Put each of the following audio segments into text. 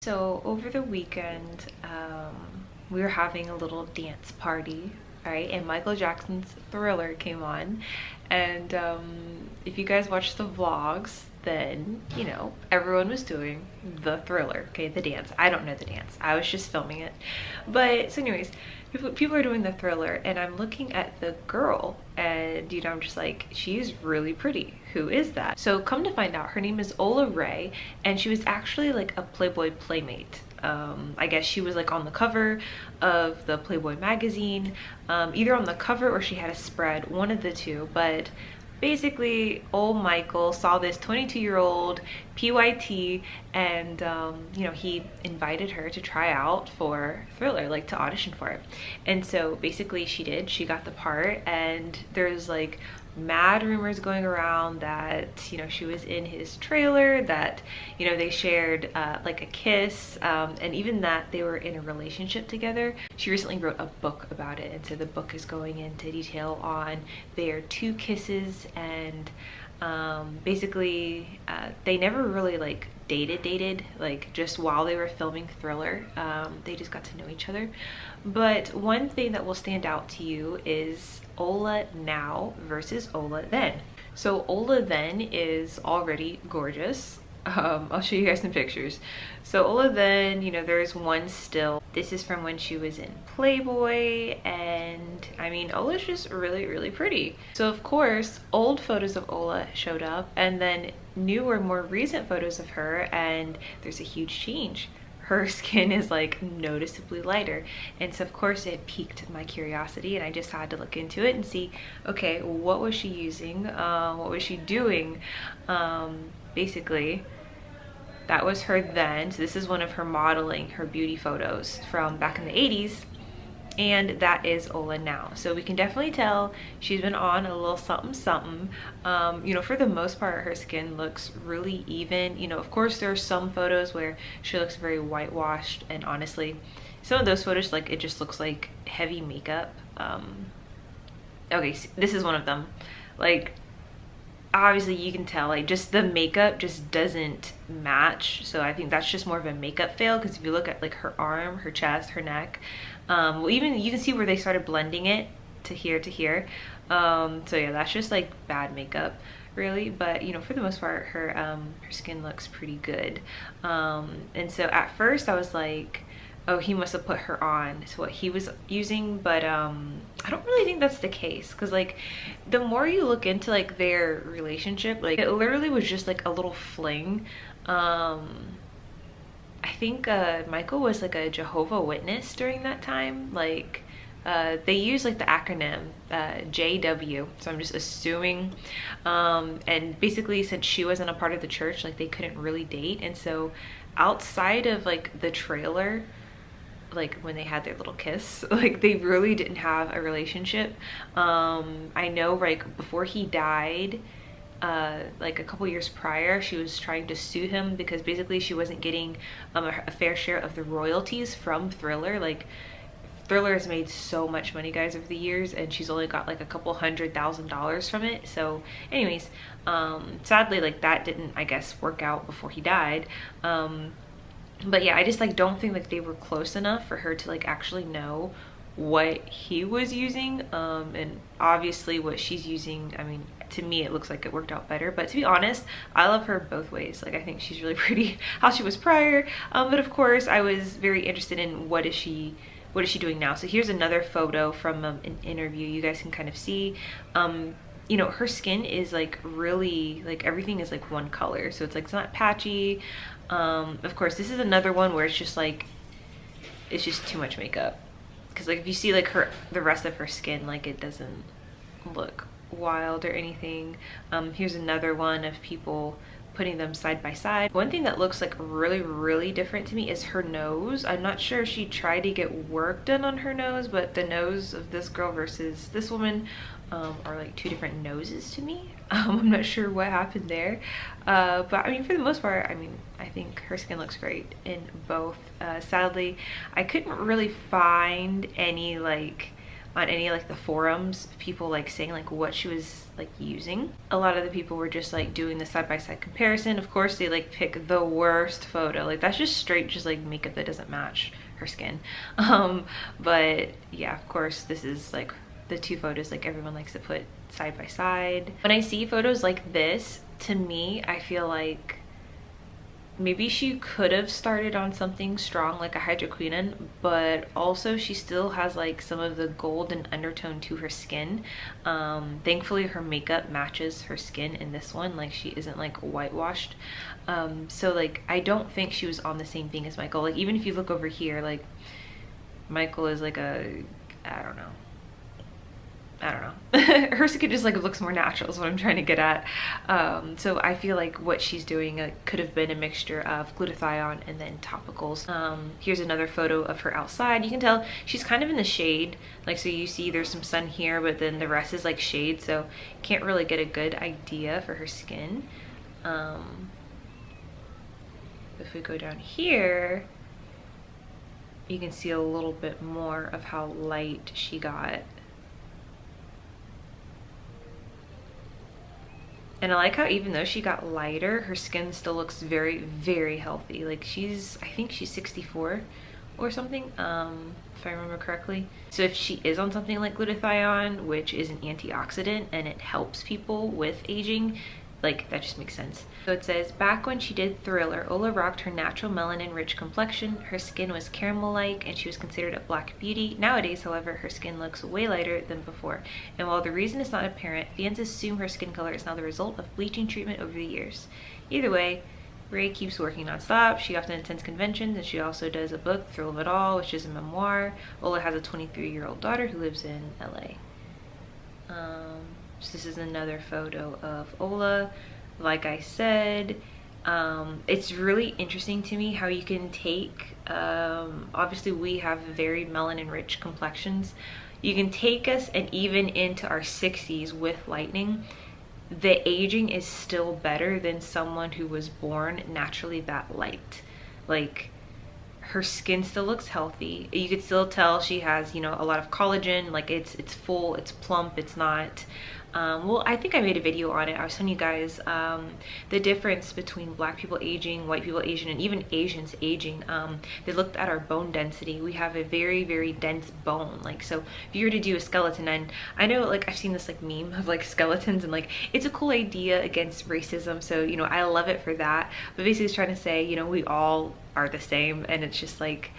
So over the weekend, we were having a little dance party, right? And Michael Jackson's Thriller came on. And if you guys watch the vlogs, then, you know, everyone was doing the Thriller, okay, the dance. I don't know the dance. I was just filming it. But, so anyways, people are doing the Thriller, and I'm looking at the girl, and, you know, I'm just like, she's really pretty. Who is that? So come to find out, her name is Ola Ray, and she was actually like a Playboy playmate. I guess she was like on the cover of the Playboy magazine, either on the cover or she had a spread, one of the two. But basically, old Michael saw this 22-year-old PYT, and you know, he invited her to try out for Thriller, like to audition for it. And so basically she did, she got the part, and there's like mad rumors going around that, you know, she was in his trailer, that, you know, they shared like a kiss, and even that they were in a relationship together. She recently wrote a book about it, and so the book is going into detail on their 2 kisses, and basically they never really like dated, like just while they were filming Thriller. They just got to know each other. But one thing that will stand out to you is Ola now versus Ola then. So Ola then is already gorgeous. I'll show you guys some pictures. So Ola then, you know, there's one still. This is from when she was in Playboy, and I mean, Ola's just really, really pretty. So of course, old photos of Ola showed up, and then newer, more recent photos of her, and there's a huge change. Her skin is like noticeably lighter, and so of course it piqued my curiosity, and I just had to look into it and see, okay, what was she using, what was she doing. Basically that was her then. So this is one of her modeling, her beauty photos from back in the 80s, and that is Ola now. So we can definitely tell she's been on a little something something. You know, for the most part her skin looks really even. You know, of course there are some photos where she looks very whitewashed, and honestly some of those photos, like, it just looks like heavy makeup. Okay, this is one of them. Like, obviously you can tell, like, just the makeup just doesn't match. So I think that's just more of a makeup fail, because if you look at like her arm, her chest, her neck, well, even you can see where they started blending it to here to here. So yeah, that's just like bad makeup really. But you know, for the most part her skin looks pretty good. And so at first I was like, oh, he must have put her on to what he was using, but I don't really think that's the case, because like the more you look into like their relationship, like it literally was just like a little fling. I think Michael was like a Jehovah Witness during that time. Like they use like the acronym JW, so I'm just assuming, and basically since she wasn't a part of the church, like they couldn't really date. And so outside of like the trailer, like when they had their little kiss, like they really didn't have a relationship. I know like before he died, like a couple years prior, she was trying to sue him because basically she wasn't getting a fair share of the royalties from Thriller. Like Thriller has made so much money, guys, over the years, and she's only got like a couple $100,000 from it. So anyways, sadly, like that didn't, I guess, work out before he died. But yeah, I just like don't think like they were close enough for her to like actually know what he was using, and obviously what she's using, I mean, to me it looks like it worked out better. But to be honest, I love her both ways. Like I think she's really pretty how she was prior, but of course I was very interested in what is she doing now. So here's another photo from an interview. You guys can kind of see, you know, her skin is like really, like everything is like one color, so it's like it's not patchy. Of course this is another one where it's just like, it's just too much makeup, because like if you see like the rest of her skin, like it doesn't look wild or anything. Here's another one of people putting them side by side. One thing that looks like really, really different to me is her nose. I'm not sure if she tried to get work done on her nose, but the nose of this girl versus this woman are like 2 different noses to me. I'm not sure what happened there, but I mean, for the most part, I mean, I think her skin looks great in both. Sadly, I couldn't really find any like on any like the forums, people like saying like what she was like using. A lot of the people were just like doing the side-by-side comparison. Of course they like pick the worst photo, like that's just straight just like makeup that doesn't match her skin. But yeah, of course this is like the two photos like everyone likes to put side by side. When I see photos like this, to me I feel like maybe she could have started on something strong like a hydroquinone, but also she still has like some of the golden undertone to her skin. Thankfully her makeup matches her skin in this one, like she isn't like whitewashed. So like I don't think she was on the same thing as Michael. Like even if you look over here, like Michael is like a, I don't know, her skin just like looks more natural is what I'm trying to get at. So I feel like what she's doing could have been a mixture of glutathione and then topicals. Here's another photo of her outside. You can tell she's kind of in the shade, like so you see there's some sun here, but then the rest is like shade, so can't really get a good idea for her skin. If we go down here, you can see a little bit more of how light she got. And I like how even though she got lighter, her skin still looks very, very healthy. Like I think she's 64 or something, if I remember correctly. So if she is on something like glutathione, which is an antioxidant and it helps people with aging, like that just makes sense. So it says, back when she did Thriller, Ola rocked her natural melanin rich complexion. Her skin was caramel-like and she was considered a black beauty. Nowadays, however, her skin looks way lighter than before. And while the reason is not apparent, fans assume her skin color is now the result of bleaching treatment over the years. Either way, Ray keeps working non-stop. She often attends conventions, and she also does a book, Thrill of It All, which is a memoir. Ola has a 23-year-old daughter who lives in LA. So this is another photo of Ola. Like I said, it's really interesting to me how you can take, obviously we have very melanin rich complexions. You can take us and even into our 60s with Lightening, the aging is still better than someone who was born naturally that light. Like her skin still looks healthy. You could still tell she has, you know, a lot of collagen, like it's full, it's plump, it's not well, I think I made a video on it. I was telling you guys the difference between black people aging, white people aging, and even Asians aging. They looked at our bone density. We have a very, very dense bone. Like, so if you were to do a skeleton, and I know like I've seen this like meme of like skeletons, and like it's a cool idea against racism, so you know I love it for that. But basically it's trying to say, you know, we all are the same, and it's just like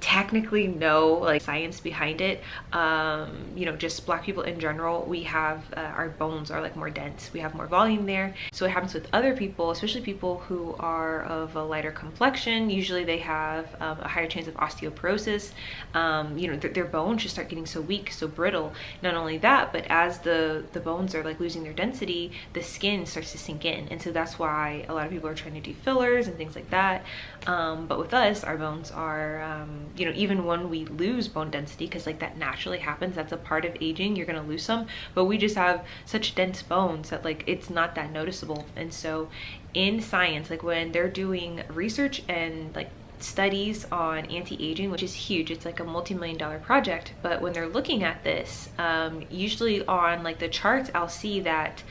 technically no like science behind it. You know, just black people in general, we have our bones are like more dense, we have more volume there. So what happens with other people, especially people who are of a lighter complexion, usually they have a higher chance of osteoporosis. You know, their bones just start getting so weak, so brittle. Not only that, but as the bones are like losing their density, the skin starts to sink in, and so that's why a lot of people are trying to do fillers and things like that. But with us, our bones are you know, even when we lose bone density, because like that naturally happens, that's a part of aging, you're gonna lose some, but we just have such dense bones that like it's not that noticeable. And so in science, like when they're doing research and like studies on anti-aging, which is huge, it's like a multi-million-dollar project, but when they're looking at this, usually on like the charts, I'll see that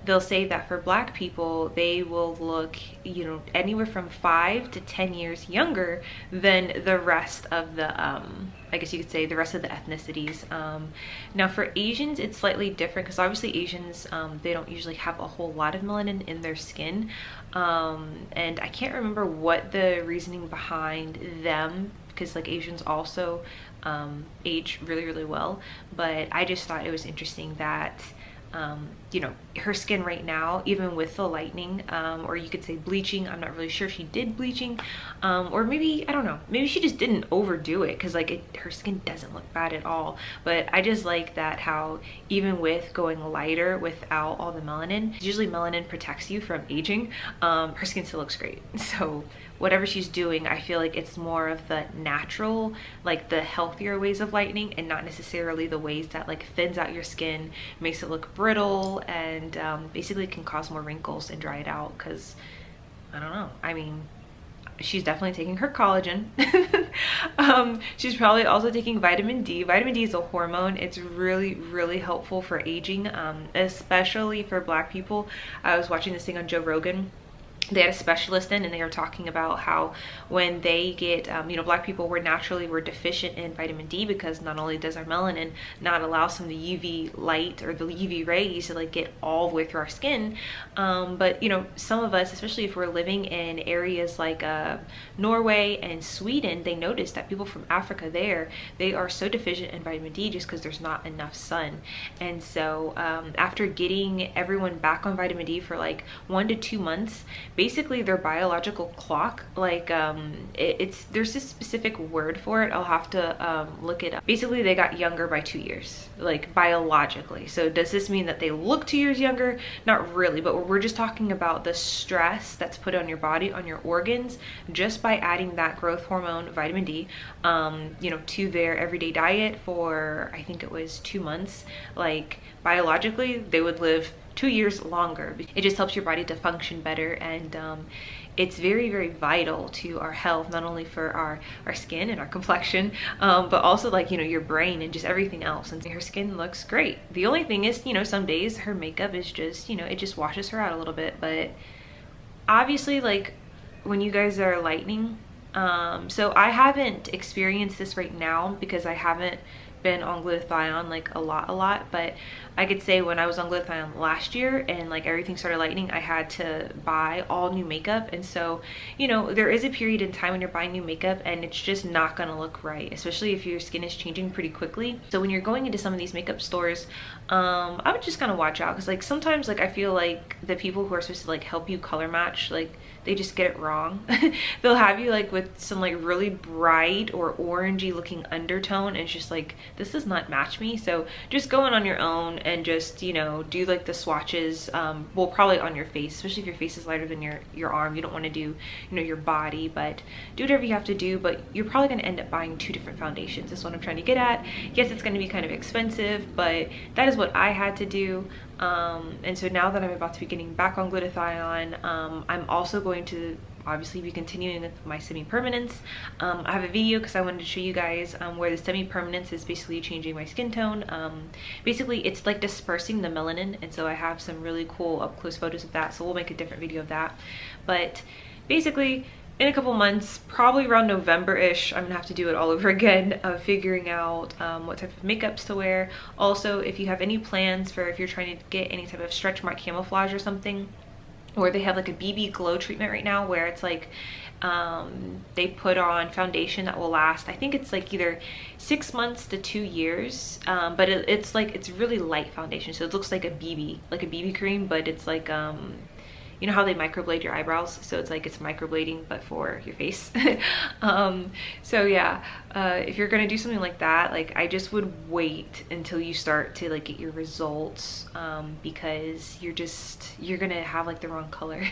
they'll say that for black people, they will look, you know, anywhere from 5 to 10 years younger than the rest of the, I guess you could say the rest of the ethnicities. Now for Asians, it's slightly different because obviously Asians, they don't usually have a whole lot of melanin in their skin. And I can't remember what the reasoning behind them, because like Asians also age really, really well. But I just thought it was interesting that you know, her skin right now, even with the lightening, or you could say bleaching, I'm not really sure if she did bleaching, or maybe, I don't know, maybe she just didn't overdo it, because like her skin doesn't look bad at all. But I just like that how even with going lighter without all the melanin, usually melanin protects you from aging, her skin still looks great. So whatever she's doing, I feel like it's more of the natural, like the healthier ways of lightening, and not necessarily the ways that like thins out your skin, makes it look brittle, and basically can cause more wrinkles and dry it out. Because I don't know, I mean, she's definitely taking her collagen. She's probably also taking vitamin D. Vitamin D is a hormone. It's really, really helpful for aging, especially for Black people. I was watching this thing on Joe Rogan. They had a specialist in, and they were talking about how when they get, you know, Black people we're deficient in vitamin D, because not only does our melanin not allow some of the UV light or the UV rays to like get all the way through our skin, but you know, some of us, especially if we're living in areas like Norway and Sweden, they notice that people from Africa they are so deficient in vitamin D just because there's not enough sun. And so after getting everyone back on vitamin D for like 1 to 2 months, basically their biological clock, like there's this specific word for it, I'll have to look it up. Basically they got younger by 2 years, like biologically. So does this mean that they look 2 years younger? Not really, but we're just talking about the stress that's put on your body, on your organs, just by adding that growth hormone vitamin D, you know, to their everyday diet for, I think it was 2 months. Like biologically they would live 2 years longer. It just helps your body to function better, and it's very, very vital to our health, not only for our skin and our complexion, but also like, you know, your brain and just everything else. And her skin looks great. The only thing is, you know, some days her makeup is just, you know, it just washes her out a little bit. But obviously, like when you guys are lightening, so I haven't experienced this right now because I haven't been on glutathione like a lot, but I could say when I was on glutathione last year and like everything started lightening, I had to buy all new makeup. And so, you know, there is a period in time when you're buying new makeup and it's just not gonna look right, especially if your skin is changing pretty quickly. So when you're going into some of these makeup stores, I would just kind of watch out, because like sometimes like I feel like the people who are supposed to like help you color match, like they just get it wrong. They'll have you like with some like really bright or orangey looking undertone, and it's just like, this does not match me. So just go in on your own and just, you know, do like the swatches, well, probably on your face, especially if your face is lighter than your arm. You don't want to do, you know, your body, but do whatever you have to do. But you're probably going to end up buying 2 different foundations. That's what I'm trying to get at. Yes, it's going to be kind of expensive, but that is what I had to do. And so now that I'm about to be getting back on glutathione, I'm also going to obviously be continuing with my semi-permanence. I have a video because I wanted to show you guys where the semi-permanence is basically changing my skin tone. Basically it's like dispersing the melanin, and so I have some really cool up close photos of that, so we'll make a different video of that. But basically in a couple months, probably around November-ish, I'm gonna have to do it all over again of figuring out what type of makeups to wear. Also, if you have any plans for, if you're trying to get any type of stretch mark camouflage or something, or they have like a BB glow treatment right now where it's like they put on foundation that will last, I think it's like either 6 months to 2 years, but it's like, it's really light foundation, so it looks like a BB cream, but it's like you know how they microblade your eyebrows? So it's like it's microblading but for your face. So yeah, if you're gonna do something like that, like I just would wait until you start to like get your results, because you're gonna have like the wrong color.